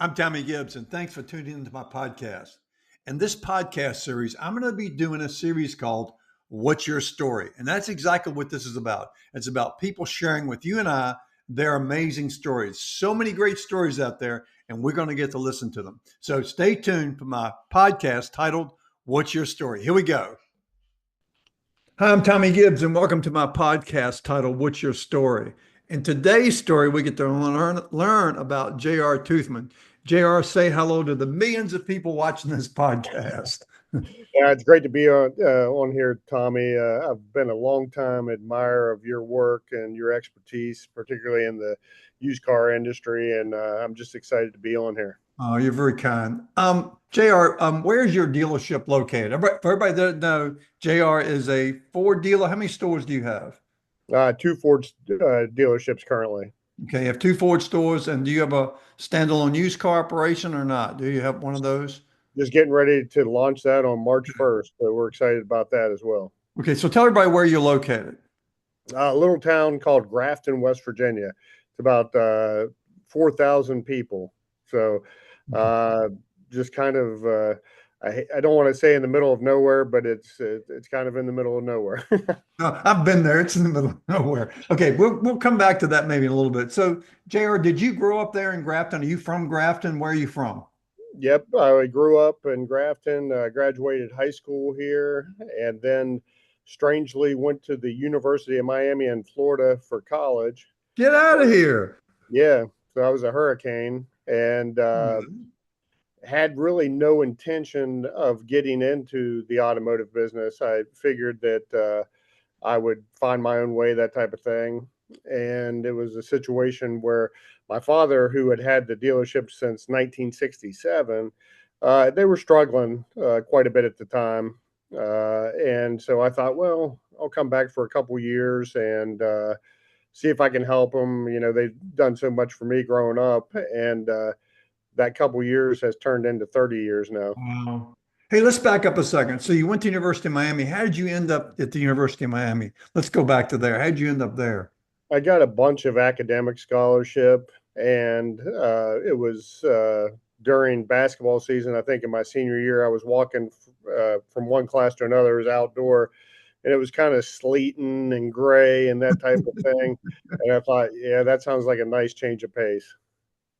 I'm Tommy Gibbs, and thanks for tuning into my podcast. In this podcast series, I'm going to be doing a series called What's Your Story? And that's exactly what this is about. It's about people sharing with you and I their amazing stories. So many great stories out there, and we're going to get to listen to them. So stay tuned for my podcast titled What's Your Story? Here we go. Hi, I'm Tommy Gibbs, and welcome to my podcast titled What's Your Story? In today's story, we get to learn about JR Toothman. JR, say hello to the millions of people watching this podcast. Yeah, it's great to be on here, Tommy. I've been a long time admirer of your work and your expertise, particularly in the used car industry, and I'm just excited to be on here. Oh, you're very kind. JR, where's your dealership located? For everybody that doesn't know, JR is a Ford dealer. How many stores do you have? Two Ford dealerships currently. Okay, you have two Ford stores, and do you have a standalone used car operation or not? Do you have one of those? Just getting ready to launch that on March 1st, so we're excited about that as well. Okay, so tell everybody where you're located. A little town called Grafton, West Virginia. It's about 4,000 people. So just kind of, I don't want to say in the middle of nowhere, but it's kind of in the middle of nowhere. No, I've been there. It's in the middle of nowhere. Okay, we'll come back to that maybe in a little bit. So, JR, did you grow up there in Grafton? Are you from Grafton? Where are you from? Yep, I grew up in Grafton, graduated high school here, and then strangely went to the University of Miami in Florida for college. Get out of here. Yeah, so I was a hurricane and had really no intention of getting into the automotive business. I figured that I would find my own way, that type of thing. And it was a situation where my father, who had had the dealership since 1967, they were struggling quite a bit at the time. And so I thought, well, I'll come back for a couple years and see if I can help them. You know, they've done so much for me growing up. And that couple years has turned into 30 years now. Wow. Hey, let's back up a second. So you went to University of Miami. How did you end up at the University of Miami? Let's go back to there. How did you end up there? I got a bunch of academic scholarship, and it was during basketball season. I think in my senior year, I was walking from one class to another. It was outdoor, and it was kind of sleeting and gray and that type of thing. And I thought, yeah, that sounds like a nice change of pace.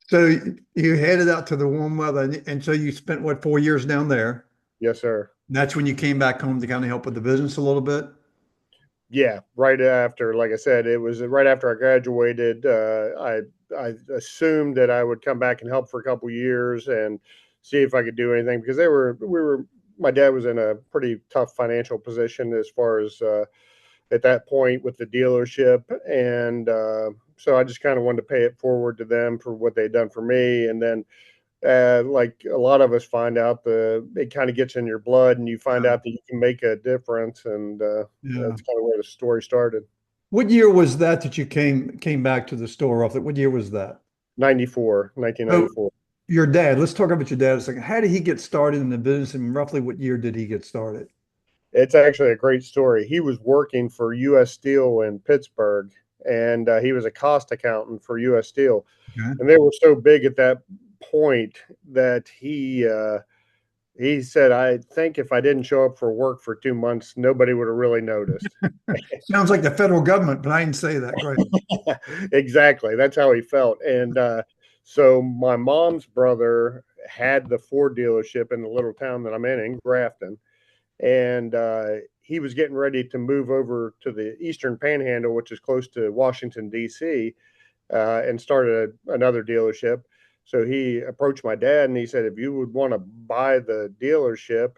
So you headed out to the warm weather, and so you spent what, 4 years down there? Yes, sir. And that's when you came back home to kind of help with the business a little bit. Yeah, right after, like I said, it was right after I graduated. I assumed that I would come back and help for a couple years and see if I could do anything because my dad was in a pretty tough financial position as far as at that point with the dealership, and so I just kind of wanted to pay it forward to them for what they'd done for me, and then. Like a lot of us find out, it kind of gets in your blood, and you find out that you can make a difference, and Yeah. that's kind of where the story started. What year was that you came back to the store off? What year was that? 94, So 1994. your dad, let's talk about your dad a second. How did he get started in the business and roughly what year did he get started? It's actually a great story. He was working for U.S. Steel in Pittsburgh, and he was a cost accountant for U.S. Steel, Okay. and they were so big at that point that he said, I think if I didn't show up for work for 2 months, nobody would have really noticed. Sounds like the federal government, but I didn't say that. Great. Exactly. That's how he felt. And so my mom's brother had the Ford dealership in the little town that I'm in Grafton. And he was getting ready to move over to the Eastern Panhandle, which is close to Washington, D.C., and started another dealership. So he approached my dad and he said, if you would want to buy the dealership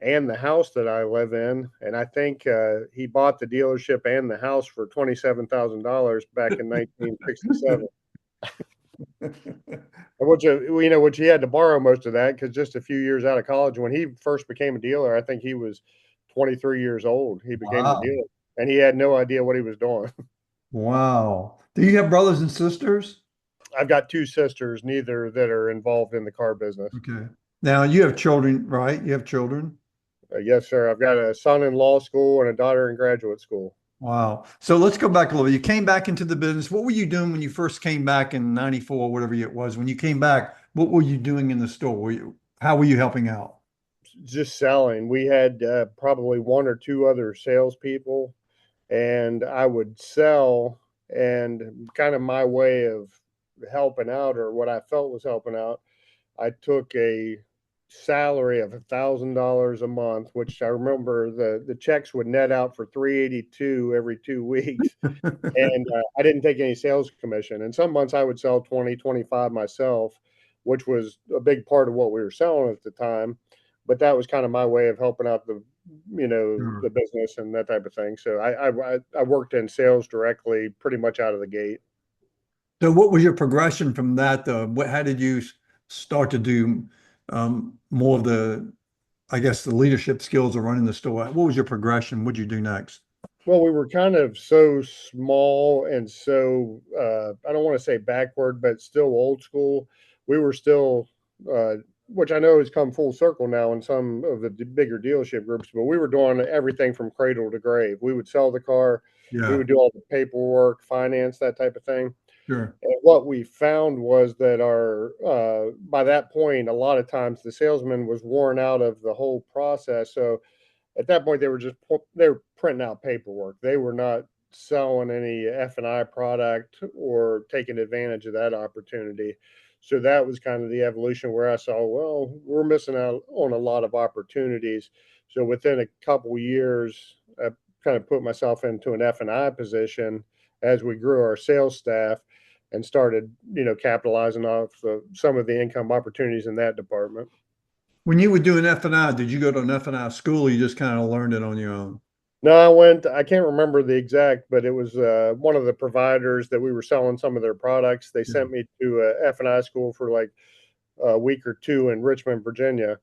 and the house that I live in, and I think he bought the dealership and the house for $27,000 back in 1967. Which he had to borrow most of that because just a few years out of college, when he first became a dealer, I think he was 23 years old. He became the Wow. dealer, and he had no idea what he was doing. Wow. Do you have brothers and sisters? I've got two sisters, neither that are involved in the car business. Okay. Now you have children, right? You have children? Yes, sir. I've got a son in law school and a daughter in graduate school. Wow. So let's go back a little bit. You came back into the business. What were you doing when you first came back in 94, whatever it was? When you came back, what were you doing in the store? How were you helping out? Just selling. We had probably one or two other salespeople, and I would sell. And kind of my way of helping out, or what I felt was helping out, I took a salary of $1,000 a month, which I remember the checks would net out for 382 every 2 weeks. And I didn't take any sales commission. And some months I would sell 20, 25 myself, which was a big part of what we were selling at the time. But that was kind of my way of helping out the Sure. business and that type of thing. So I worked in sales directly pretty much out of the gate. So what was your progression from that? How did you start to do more of the, I guess, the leadership skills of running the store? What was your progression? What'd you do next? Well, we were kind of so small and so I don't want to say backward, but still old school. We were still, which I know has come full circle now in some of the bigger dealership groups, but we were doing everything from cradle to grave. We would sell the car, we Yeah, would do all the paperwork, finance, that type of thing. sure. And what we found was that our by that point, a lot of times the salesman was worn out of the whole process. So at that point they were printing out paperwork. They were not selling any F&I product or taking advantage of that opportunity. So that was kind of the evolution where I saw, well, we're missing out on a lot of opportunities. So within a couple years, I kind of put myself into an F&I position as we grew our sales staff and started, capitalizing off some of the income opportunities in that department. When you were doing F&I, did you go to an F&I school or you just kind of learned it on your own? No, I can't remember the exact, but it was one of the providers that we were selling some of their products. They Yeah. sent me to a F&I school for like a week or two in Richmond, Virginia.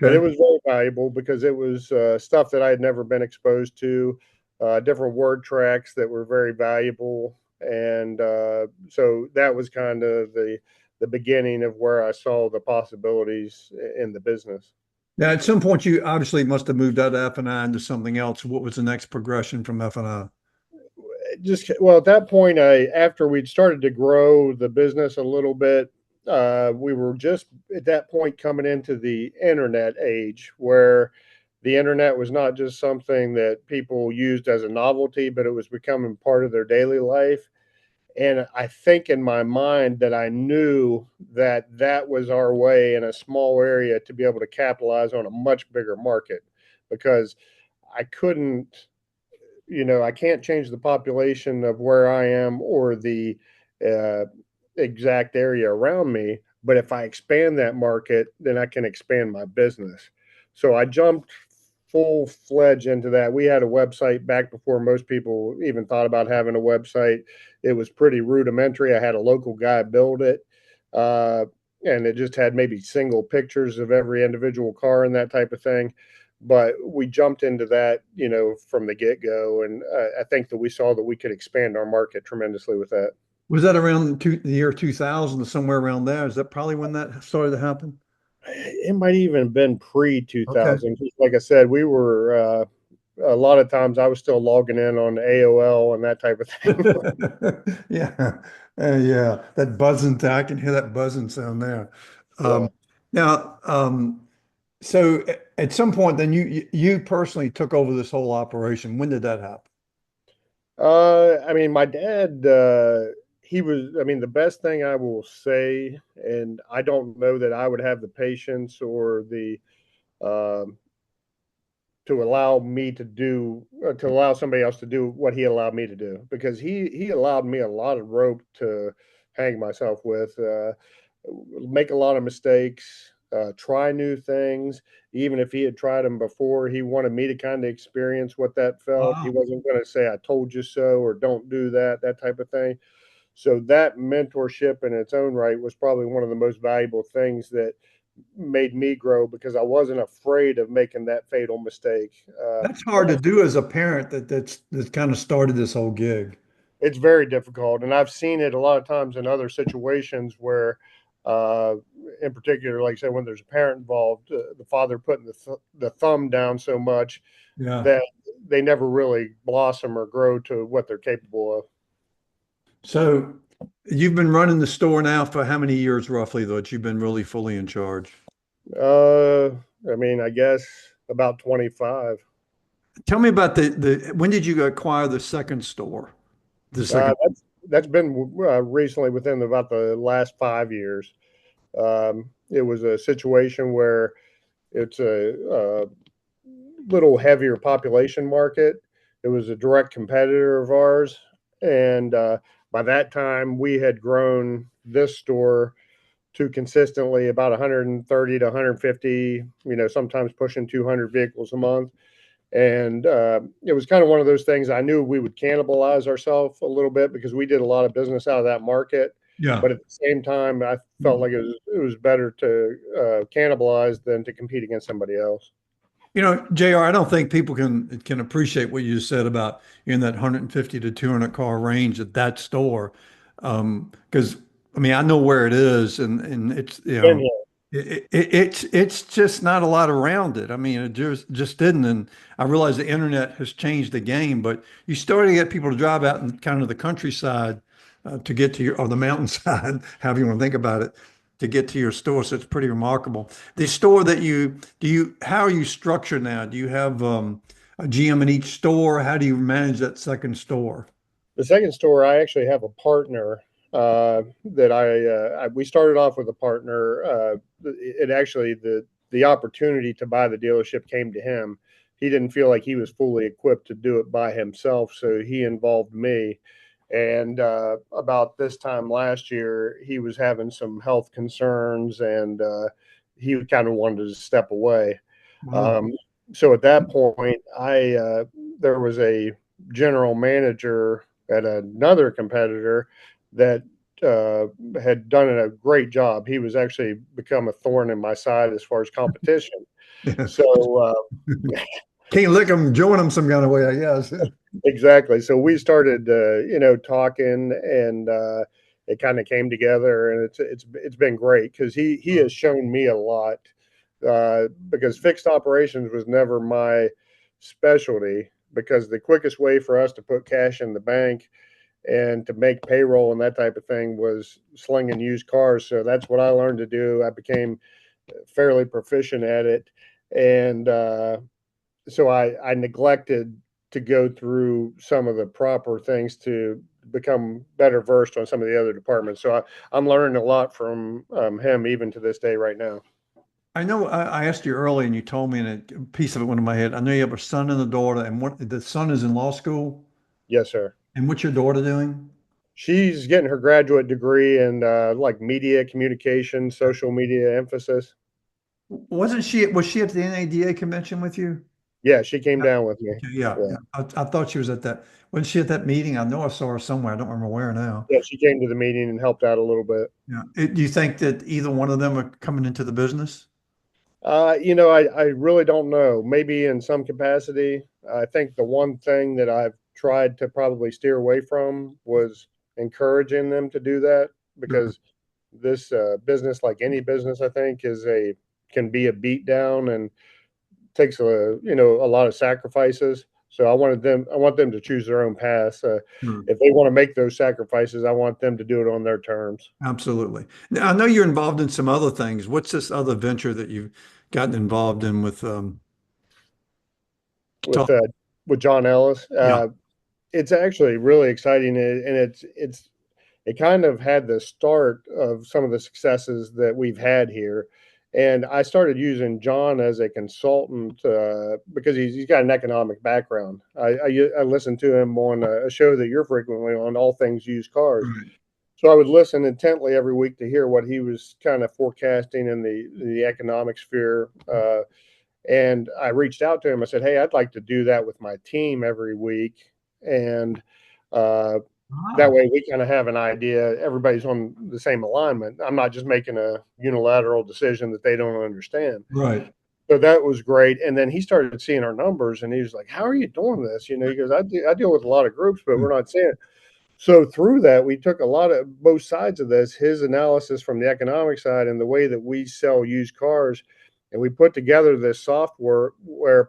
And it Okay. was very valuable because it was stuff that I had never been exposed to, different word tracks that were very valuable. And so that was kind of the beginning of where I saw the possibilities in the business. Now, at some point, you obviously must have moved out of F&I into something else. What was the next progression from F&I? Just well, at that point, I after we'd started to grow the business a little bit, we were just at that point coming into the internet age where the internet was not just something that people used as a novelty, but it was becoming part of their daily life. And I think in my mind that I knew that that was our way in a small area to be able to capitalize on a much bigger market, because I couldn't, I can't change the population of where I am or the uh, exact area around me. But if I expand that market, then I can expand my business. So I jumped full fledged into that. We had a website back before most people even thought about having a website. It was pretty rudimentary. I had a local guy build it. Uh, and it just had maybe single pictures of every individual car and that type of thing, but we jumped into that, from the get go. And I think that we saw that we could expand our market tremendously with that. Was that around the year 2000 or somewhere around there? Is that probably when that started to happen? It might even have been pre Okay. 2000. Like I said, we were, a lot of times I was still logging in on AOL and that type of thing. Yeah. Yeah. That buzzing, I can hear that buzzing sound there. Yeah. Um, now, so at some point, then you personally took over this whole operation. When did that happen? I mean, my dad, he was, I mean, the best thing I will say, and I don't know that I would have the patience or the, um, to allow me to do to allow somebody else to do what he allowed me to do, because he allowed me a lot of rope to hang myself with, make a lot of mistakes, try new things. Even if he had tried them before, he wanted me to kind of experience what that felt. He Wow. wasn't going to say I told you so or don't do that, that type of thing. So that mentorship in its own right was probably one of the most valuable things that made me grow, because I wasn't afraid of making that fatal mistake. That's hard to do as a parent that's kind of started this whole gig. It's very difficult, and I've seen it a lot of times in other situations where, uh, in particular, like I said, when there's a parent involved, the father putting the thumb down so much Yeah. that they never really blossom or grow to what they're capable of. So you've been running the store now for how many years roughly that you've been really fully in charge? I mean, I guess about 25. Tell me about the when did you acquire the second store? The second. That's been recently within about the last 5 years. It was a situation where it's a little heavier population market. It was a direct competitor of ours, and by that time we had grown this store to consistently about 130 to 150, sometimes pushing 200 vehicles a month. And it was kind of one of those things. I knew we would cannibalize ourselves a little bit because we did a lot of business out of that market. Yeah. But at the same time, I felt like it was better to cannibalize than to compete against somebody else. JR, I don't think people can appreciate what you just said about in that 150 to 200 car range at that store. Because I mean, I know where it is, and it's Been here. it's just not a lot around it. I mean, it just didn't. And I realize the internet has changed the game, but you started to get people to drive out in kind of the countryside to get to or the mountainside, however you want to think about it, to get to your store. So it's pretty remarkable. The store that how are you structured now? Do you have a GM in each store? How do you manage that second store? The second store, I actually have a partner that we started off with a partner. It actually the opportunity to buy the dealership came to him. He didn't feel like he was fully equipped to do it by himself, so he involved me. And about this time last year, he was having some health concerns, and he kind of wanted to step away. Wow. So at that point, there was a general manager at another competitor that had done a great job. He was actually become a thorn in my side as far as competition. So Can't lick them, join them some kind of way, I guess. exactly. So we started, talking, and it kind of came together, and it's been great because he has shown me a lot. Because fixed operations was never my specialty. Because the quickest way for us to put cash in the bank and to make payroll and that type of thing was slinging used cars. So that's what I learned to do. I became fairly proficient at it, and so I neglected to go through some of the proper things to become better versed on some of the other departments. So I'm learning a lot from him even to this day right now. I know I asked you early and you told me, and a piece of it went in my head. I know you have a son and a daughter, and the son is in law school. Yes, sir. And what's your daughter doing? She's getting her graduate degree in like media communication, social media emphasis. Was she at the NADA convention with you? Yeah, she came Yeah. down with me. Okay, yeah, Yeah. yeah. I thought she was at that. Wasn't she at that meeting? I know I saw her somewhere. I don't remember where now. Yeah, she came to the meeting and helped out a little bit. Yeah. Do you think that either one of them are coming into the business? I really don't know. Maybe in some capacity. I think the one thing that I've tried to probably steer away from was encouraging them to do that, Mhm. because this business, like any business, I think, can be a beat down and takes a lot of sacrifices. So I want them to choose their own path. Sure. If they want to make those sacrifices, I want them to do it on their terms. Absolutely. Now, I know you're involved in some other things. What's this other venture that you've gotten involved in with with talk? uh, with John Ellis. Yeah. It's actually really exciting, and it kind of had the start of some of the successes that we've had here. And I started using John as a consultant because he's got an economic background. I listened to him on a show that you're frequently on, All Things Used Cars. Right. So I would listen intently every week to hear what he was kind of forecasting in the economic sphere. And I reached out to him. I said, "Hey, I'd like to do that with my team every week, and uh, that Ah, way we kind of have an idea. Everybody's on the same alignment. I'm not just making a unilateral decision that they don't understand." right. So that was great. And then he started seeing our numbers, and he was like, "How are you doing this?" He goes, I deal with a lot of groups, but we're not seeing it." So through that, we took a lot of both sides of this, his analysis from the economic side and the way that we sell used cars, and we put together this software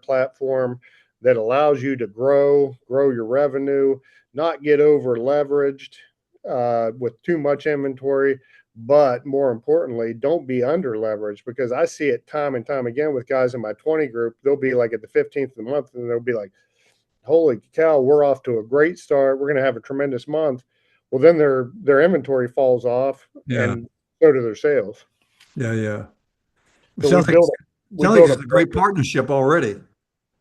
platform that allows you to grow your revenue, not get over leveraged with too much inventory, but more importantly, don't be under leveraged, because I see it time and time again with guys in my 20 group. They'll be like at the 15th of the month and they'll be like, holy cow, we're off to a great start. We're going to have a tremendous month. Well, then their inventory falls off, Yeah. and so do their sales. Yeah. Yeah. So we Sounds like build we sounds like build a it's a great partnership already.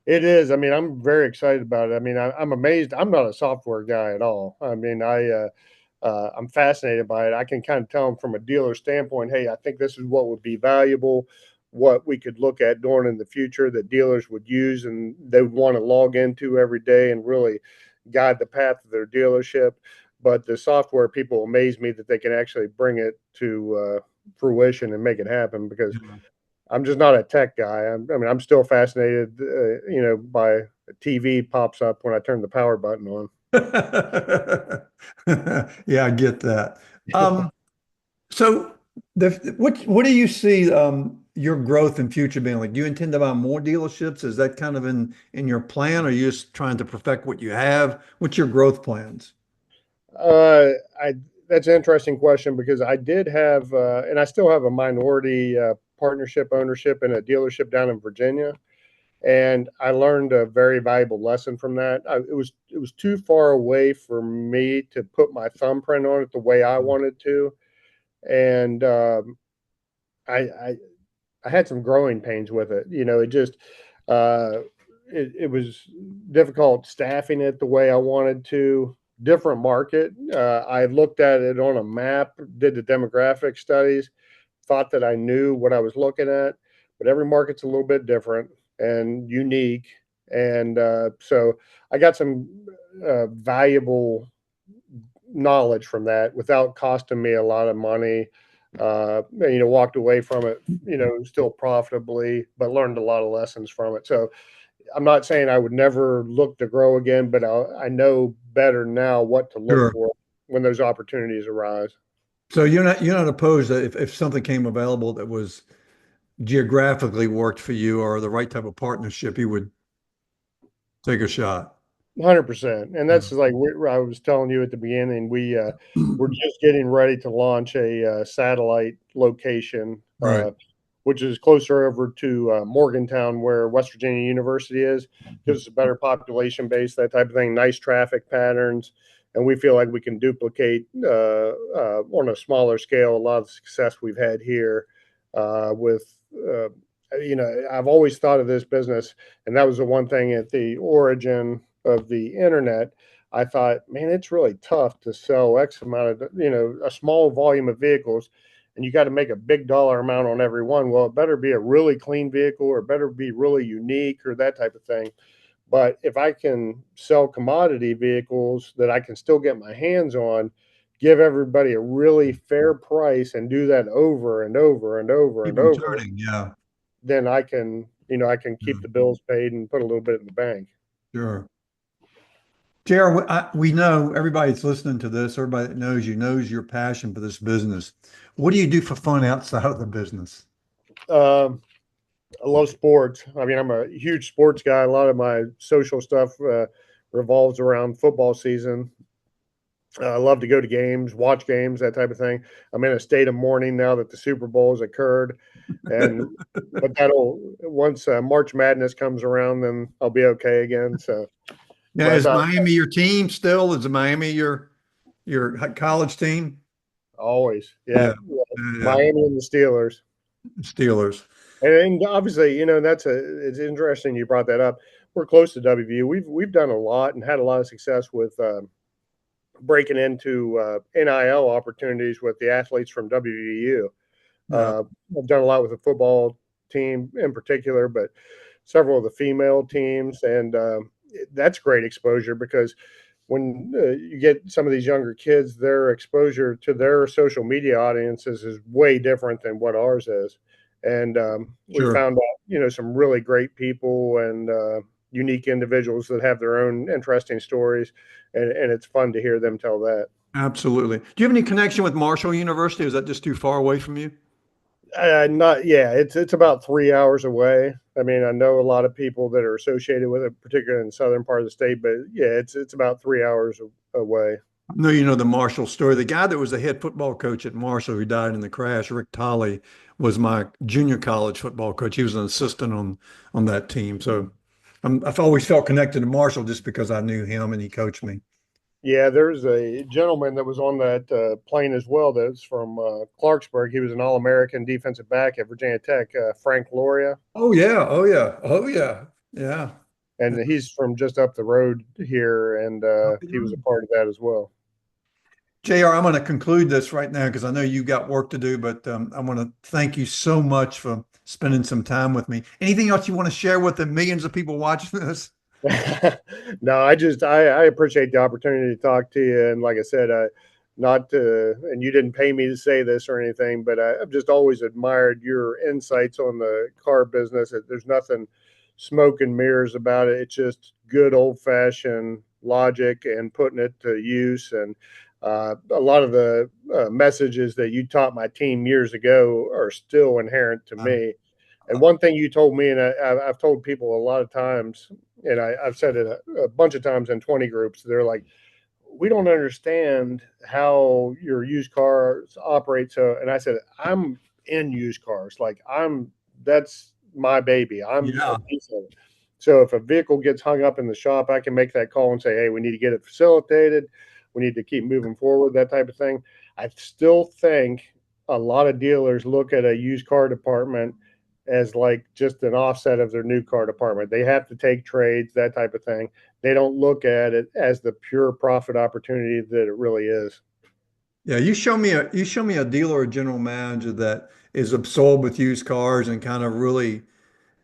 It is. I mean, I'm very excited about it. I mean, I'm amazed. I'm not a software guy at all. I mean, I'm fascinated by it. I can kind of tell them from a dealer standpoint, hey, I think this is what would be valuable, what we could look at doing in the future that dealers would use and they would want to log into every day and really guide the path of their dealership. But the software people amaze me that they can actually bring it to fruition and make it happen, because Yeah. I'm just not a tech guy. I mean, I'm still fascinated, by a TV pops up when I turn the power button on. Yeah, I get that. Um, so what do you see your growth in future being like? Do you intend to buy more dealerships? Is that kind of in your plan, or are you just trying to perfect what you have? What's your growth plans? Uh, I That's an interesting question, because I did have, and I still have a minority partnership ownership in a dealership down in Virginia, and I learned a very valuable lesson from that. It was too far away for me to put my thumbprint on it the way I wanted to, and I, I I had some growing pains with it. It just uh, it was difficult staffing it the way I wanted to. Different market. I looked at it on a map, did the demographic studies, thought that I knew what I was looking at, but every market's a little bit different and unique. And so I got some valuable knowledge from that without costing me a lot of money. Walked away from it, still profitably, but learned a lot of lessons from it. So I'm not saying I would never look to grow again, but I know better now what to look Sure. for when those opportunities arise. So you're not opposed that if something came available that was geographically worked for you or the right type of partnership, you would take a shot. 100%. And Yeah. that's like I was telling you at the beginning, we're just getting ready to launch a satellite location, Right. which is closer over to Morgantown, where West Virginia University is. Gives us a better population base, that type of thing, nice traffic patterns. And we feel like we can duplicate on a smaller scale a lot of the success we've had here with. I've always thought of this business, and that was the one thing at the origin of the internet. I thought, man, it's really tough to sell X amount of, a small volume of vehicles, and you got to make a big dollar amount on every one. Well, it better be a really clean vehicle, or it better be really unique, or that type of thing. But if I can sell commodity vehicles that I can still get my hands on, give everybody a really fair price, and do that over and over and over Keep and them over, turning. Yeah. then I can keep Yeah. the bills paid and put a little bit in the bank. Sure. JR, we know everybody that's listening to this, everybody that knows you knows your passion for this business. What do you do for fun outside of the business? Um, I love sports. I mean, I'm a huge sports guy. A lot of my social stuff revolves around football season. I love to go to games, watch games, that type of thing. I'm in a state of mourning now that the Super Bowl has occurred, and but that'll once March Madness comes around, then I'll be okay again. So, Now, but is Miami your team still? Is Miami your college team? always, yeah, Yeah. yeah. Yeah. Miami and the Steelers. Steelers. And obviously, it's interesting you brought that up. We're close to WVU. We've done a lot and had a lot of success with breaking into NIL opportunities with the athletes from WVU. Yeah. I've done a lot with the football team in particular, but several of the female teams, and that's great exposure, because when you get some of these younger kids, their exposure to their social media audiences is way different than what ours is. And we Sure. found out, some really great people and unique individuals that have their own interesting stories, and it's fun to hear them tell that. Absolutely. Do you have any connection with Marshall University? Or is that just too far away from you? Not, yeah, it's about 3 hours away. I mean, I know a lot of people that are associated with it, particularly in the southern part of the state, but yeah, it's about 3 hours away. I know you know the Marshall story. The guy that was the head football coach at Marshall who died in the crash, Rick Tolley, was my junior college football coach. He was an assistant on that team. So I've always felt connected to Marshall just because I knew him and he coached me. Yeah, there's a gentleman that was on that plane as well. That's from Clarksburg. He was an All-American defensive back at Virginia Tech, Frank Loria, Oh yeah, oh yeah, oh yeah, yeah. and he's from just up the road here, and he was a part of that as well. JR, I'm going to conclude this right now because I know you got work to do, but I want to thank you so much for spending some time with me. Anything else you want to share with the millions of people watching this? No, I appreciate the opportunity to talk to you, and like I said, not to, and you didn't pay me to say this or anything, but I've just always admired your insights on the car business. There's nothing smoke and mirrors about it. It's just good old fashioned logic and putting it to use. And a lot of the messages that you taught my team years ago are still inherent to me. And one thing you told me, and I've told people a lot of times, and I've said it a bunch of times in 20 groups, they're like, we don't understand how your used cars operate. So, and I said, I'm in used cars. Like that's my baby. I'm Yeah. a piece of it. So if a vehicle gets hung up in the shop, I can make that call and say, hey, we need to get it facilitated. We need to keep moving forward, that type of thing. I still think a lot of dealers look at a used car department as like just an offset of their new car department. They have to take trades, that type of thing. They don't look at it as the pure profit opportunity that it really is. Yeah, you show me a dealer or general manager that is absorbed with used cars and kind of really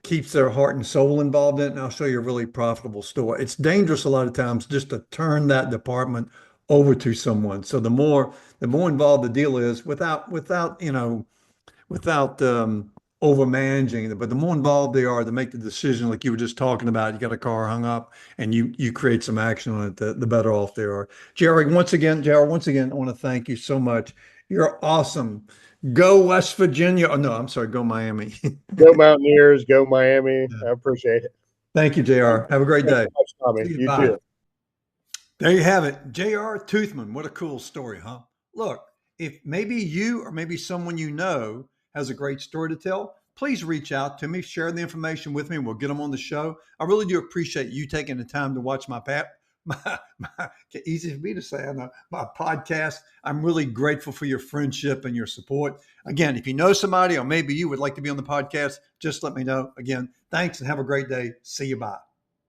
keeps their heart and soul involved in it, and I'll show you a really profitable store. It's dangerous a lot of times just to turn that department over to someone. So the more involved the dealer is without without over managing it. But the more involved they are to make the decision, like you were just talking about, you got a car hung up and you create some action on it, the better off they are. Jerry, once again, I want to thank you so much. You're awesome. Go West Virginia. Oh no, I'm sorry, go Miami. Go Mountaineers, go Miami. I appreciate it. Thank you, JR. Have a great Thanks day. so much, Tommy. See you. You Bye. too. There you have it. JR Toothman. What a cool story, huh? Look, if maybe you or maybe someone you know has a great story to tell, please reach out to me, share the information with me, and we'll get them on the show. I really do appreciate you taking the time to watch my easy for me to say, I know, my podcast. I'm really grateful for your friendship and your support. Again, if you know somebody or maybe you would like to be on the podcast, just let me know. Again, thanks and have a great day. See you. Bye.